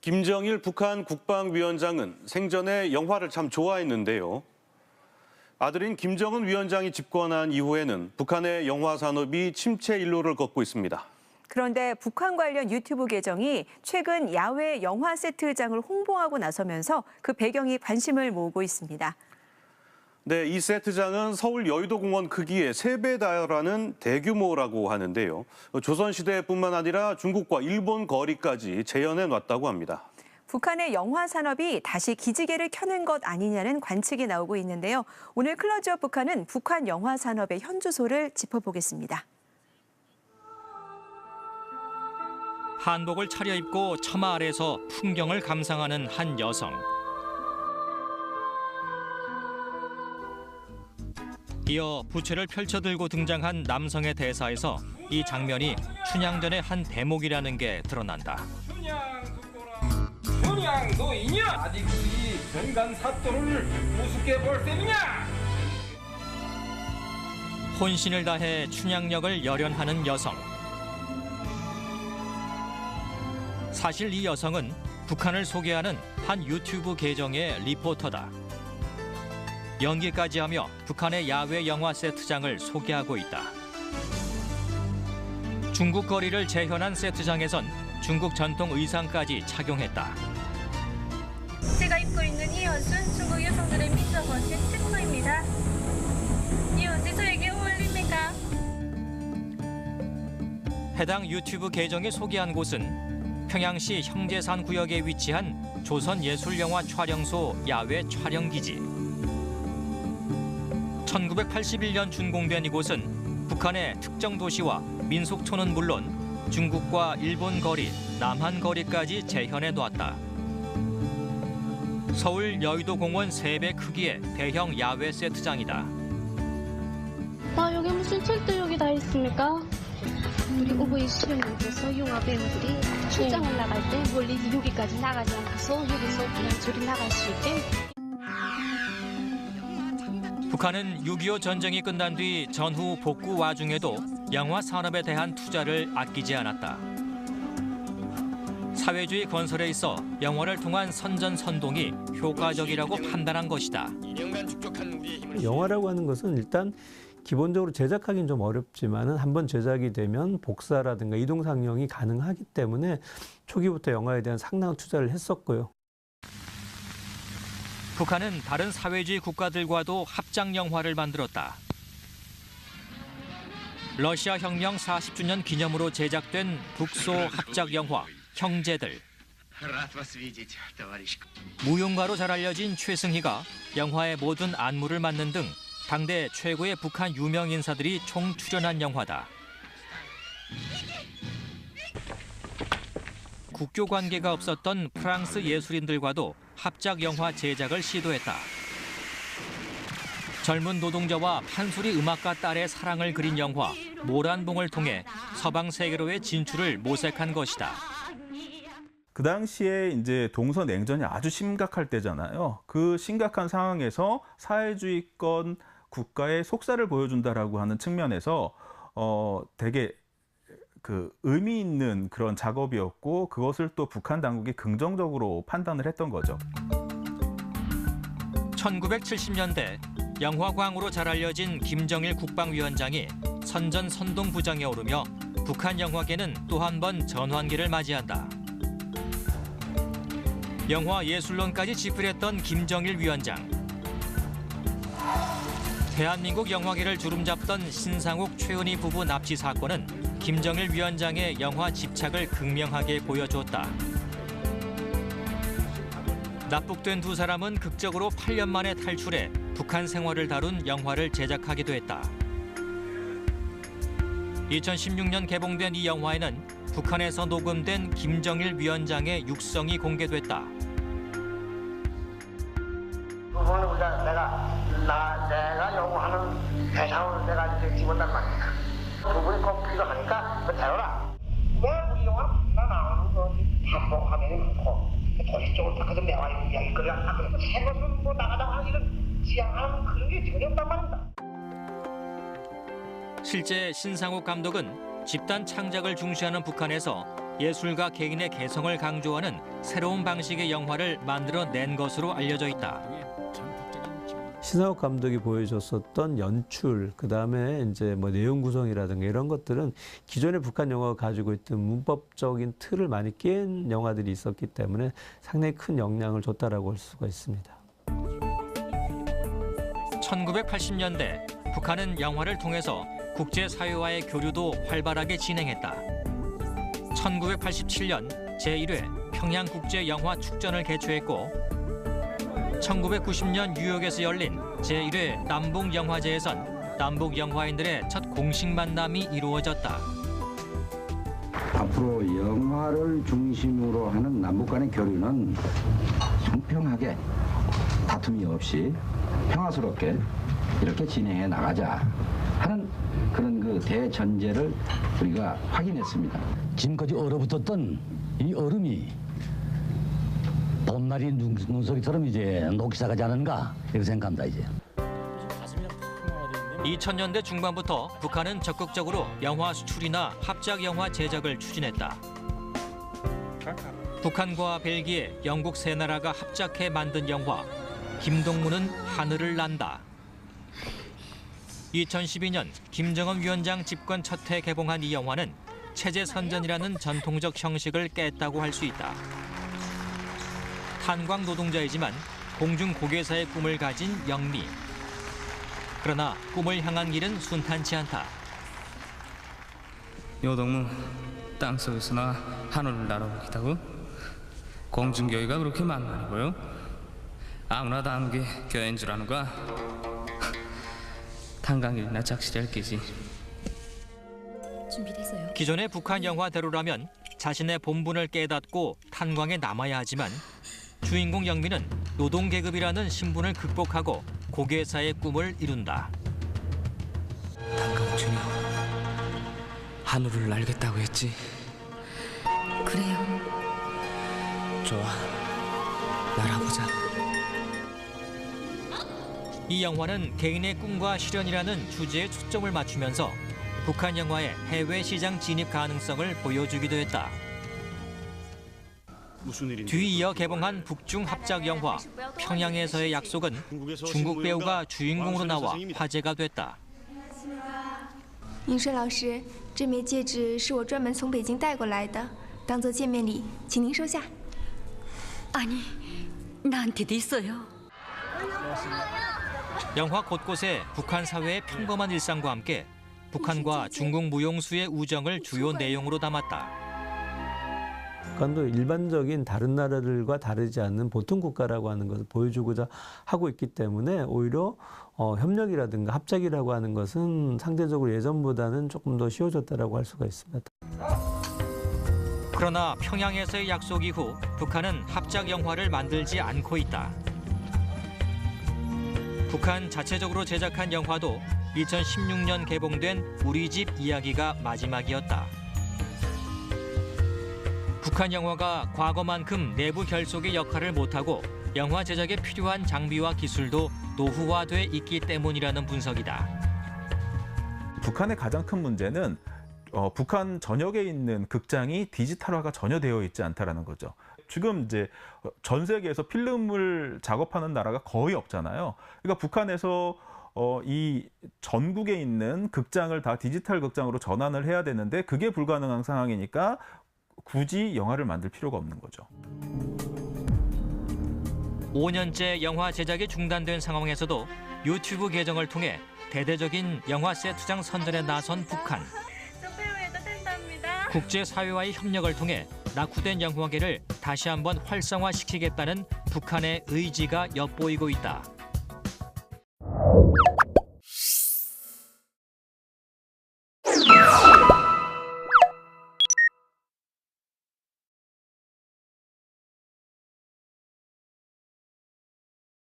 김정일 북한 국방위원장은 생전에 영화를 참 좋아했는데요. 아들인 김정은 위원장이 집권한 이후에는 북한의 영화 산업이 침체 일로를 걷고 있습니다. 그런데 북한 관련 유튜브 계정이 최근 야외 영화 세트장을 홍보하고 나서면서 그 배경이 관심을 모으고 있습니다. 네, 이 세트장은 서울 여의도공원 크기의 3배 달하는 대규모라고 하는데요. 조선시대뿐만 아니라 중국과 일본 거리까지 재현해 놨다고 합니다. 북한의 영화 산업이 다시 기지개를 켜는 것 아니냐는 관측이 나오고 있는데요. 오늘 클로즈업 북한은 북한 영화 산업의 현주소를 짚어보겠습니다. 한복을 차려입고 처마 아래서 풍경을 감상하는 한 여성. 이어 부채를 펼쳐들고 등장한 남성의 대사에서 이 장면이 춘향전의 한 대목이라는 게 드러난다. 춘향 너이냐? 아직 이 변간 사또를 우습게 볼 셈이냐? 혼신을 다해 춘향역을 열연하는 여성. 사실 이 여성은 북한을 소개하는 한 유튜브 계정의 리포터다. 연기까지 하며 북한의 야외 영화 세트장을 소개하고 있다. 중국 거리를 재현한 세트장에선 중국 전통 의상까지 착용했다. 제가 입고 있는 이 옷은 중국 여성들의 미적 옷의 특허입니다. 이 옷이 저에게 어울립니까? 해당 유튜브 계정이 소개한 곳은 평양시 형제산 구역에 위치한 조선예술영화 촬영소 야외 촬영기지. 1981년 준공된 이곳은 북한의 특정 도시와 민속촌은 물론 중국과 일본 거리, 남한 거리까지 재현해 놓았다. 서울 여의도공원 3배 크기의 대형 야외 세트장이다. 아, 여기 무슨 책도 여기 다 있습니까? 우리 오버이 수련님께서 영화 배우들이 출장을 나갈 때 멀리 여기까지 나가지 않고서 여기서 그냥 저리 나갈 수 있게. 북한은 6.25 전쟁이 끝난 뒤 전후 복구 와중에도 영화 산업에 대한 투자를 아끼지 않았다. 사회주의 건설에 있어 영화를 통한 선전선동이 효과적이라고 판단한 것이다. 영화라고 하는 것은 일단 기본적으로 제작하기는 좀 어렵지만 한번 제작이 되면 복사라든가 이동상영이 가능하기 때문에 초기부터 영화에 대한 상당한 투자를 했었고요. 북한은 다른 사회주의 국가들과도 합작 영화를 만들었다. 러시아 혁명 40주년 기념으로 제작된 북소 합작 영화 형제들. 무용가로 잘 알려진 최승희가 영화의 모든 안무를 맡는 등 당대 최고의 북한 유명 인사들이 총 출연한 영화다. 국교 관계가 없었던 프랑스 예술인들과도 합작 영화 제작을 시도했다. 젊은 노동자와 판소리 음악가 딸의 사랑을 그린 영화 모란봉을 통해 서방 세계로의 진출을 모색한 것이다. 그 당시에 이제 동서 냉전이 아주 심각할 때잖아요. 그 심각한 상황에서 사회주의권 국가의 속살을 보여준다라고 하는 측면에서 되게 그 의미 있는 그런 작업이었고 그것을 또 북한 당국이 긍정적으로 판단을 했던 거죠. 1970년대 영화광으로 잘 알려진 김정일 국방위원장이 선전선동부장에 오르며 북한 영화계는 또 한 번 전환기를 맞이한다. 영화 예술론까지 집필했던 김정일 위원장. 대한민국 영화계를 주름잡던 신상욱, 최은희 부부 납치 사건은 김정일 위원장의 영화 집착을 극명하게 보여줬다. 납북된 두 사람은 극적으로 8년 만에 탈출해 북한 생활을 다룬 영화를 제작하기도 했다. 2016년 개봉된 이 영화에는 북한에서 녹음된 김정일 위원장의 육성이 공개됐다. 내가 요구하는 대상으로 내가 이제 집었단 말이야. 두 분이 꼭 필요하니까 대어라. 내 우리 영화 나 나오는 거 반복 화면이 많고 도시 쪽으로 닦아서 내와 있는 이야기 그래 그리고 새 것으로 뭐 나가자고 하는 이런 지향하는 그런 게 전혀 없단 말입니다. 실제 신상욱 감독은 집단 창작을 중시하는 북한에서 예술가 개인의 개성을 강조하는 새로운 방식의 영화를 만들어낸 것으로 알려져 있다. 신상욱 감독이 보여줬었던 연출, 그다음에 이제 뭐 내용 구성이라든가 이런 것들은 기존의 북한 영화가 가지고 있던 문법적인 틀을 많이 깬 영화들이 있었기 때문에 상당히 큰 영향을 줬다라고 할 수가 있습니다. 1980년대 북한은 영화를 통해서 국제사회와의 교류도 활발하게 진행했다. 1987년 제1회 평양국제영화축전을 개최했고 1990년 뉴욕에서 열린 제1회 남북영화제에선 남북영화인들의 첫 공식 만남이 이루어졌다. 앞으로 영화를 중심으로 하는 남북 간의 교류는 평평하게 다툼이 없이 평화스럽게 이렇게 진행해 나가자 하는 그런 그 대전제를 우리가 확인했습니다. 지금까지 얼어붙었던 이 얼음이 봄날이 눈속이처럼 이제 녹기 시작하지 않은가 이렇게 생각합니다. 이제. 2000년대 중반부터 북한은 적극적으로 영화 수출이나 합작 영화 제작을 추진했다. 북한과 벨기에, 영국 세 나라가 합작해 만든 영화 김동무는 하늘을 난다. 2012년 김정은 위원장 집권 첫 해 개봉한 이 영화는 체제 선전이라는 전통적 형식을 깼다고 할 수 있다. 탄광 노동자이지만 공중 고개사의 꿈을 가진 영미. 그러나 꿈을 향한 길은 순탄치 않다. 요동무 땅속에서나 하늘을 날아오기다고 공중교회가 그렇게 만만하고요. 아무나 다 아는 게 교회인 줄 아는가? 탄광일이나 작실할 끼지. 준비됐어요. 기존의 북한 영화대로라면 자신의 본분을 깨닫고 탄광에 남아야 하지만 주인공 영미는 노동계급이라는 신분을 극복하고 고개사의 꿈을 이룬다. 탄광준이 하늘을 날겠다고 했지. 그래요. 좋아, 날아보자. 이 영화는 개인의 꿈과 실현이라는 주제에 초점을 맞추면서 북한 영화의 해외 시장 진입 가능성을 보여주기도 했다. 뒤이어 개봉한 북중 합작 영화 평양에서의 약속은 중국 배우가 주인공으로 나와 화제가 됐다. 明水老师，这枚戒指是我专门从北京带过来的，当做见面礼，请您收下。 아니, 나한테도 있어요. 영화 곳곳에 북한 사회의 평범한 일상과 함께 북한과 중국 무용수의 우정을 주요 내용으로 담았다. 북한도 일반적인 다른 나라들과 다르지 않는 보통 국가라고 하는 것을 보여주고자 하고 있기 때문에 오히려 협력이라든가 합작이라고 하는 것은 상대적으로 예전보다는 조금 더 쉬워졌다라고 할 수가 있습니다. 그러나 평양에서의 약속 이후 북한은 합작 영화를 만들지 않고 있다. 북한 자체적으로 제작한 영화도 2016년 개봉된 우리 집 이야기가 마지막이었다. 북한 영화가 과거만큼 내부 결속의 역할을 못하고 영화 제작에 필요한 장비와 기술도 노후화돼 있기 때문이라는 분석이다. 북한의 가장 큰 문제는 북한 전역에 있는 극장이 디지털화가 전혀 되어 있지 않다라는 거죠. 지금 이제 전 세계에서 필름을 작업하는 나라가 거의 없잖아요. 그러니까 북한에서 이 전국에 있는 극장을 다 디지털 극장으로 전환을 해야 되는데 그게 불가능한 상황이니까 굳이 영화를 만들 필요가 없는 거죠. 5년째 영화 제작이 중단된 상황에서도 유튜브 계정을 통해 대대적인 영화 세트장 선전에 나선 북한. 국제사회와의 협력을 통해 낙후된 영화계를 다시 한번 활성화시키겠다는 북한의 의지가 엿보이고 있다.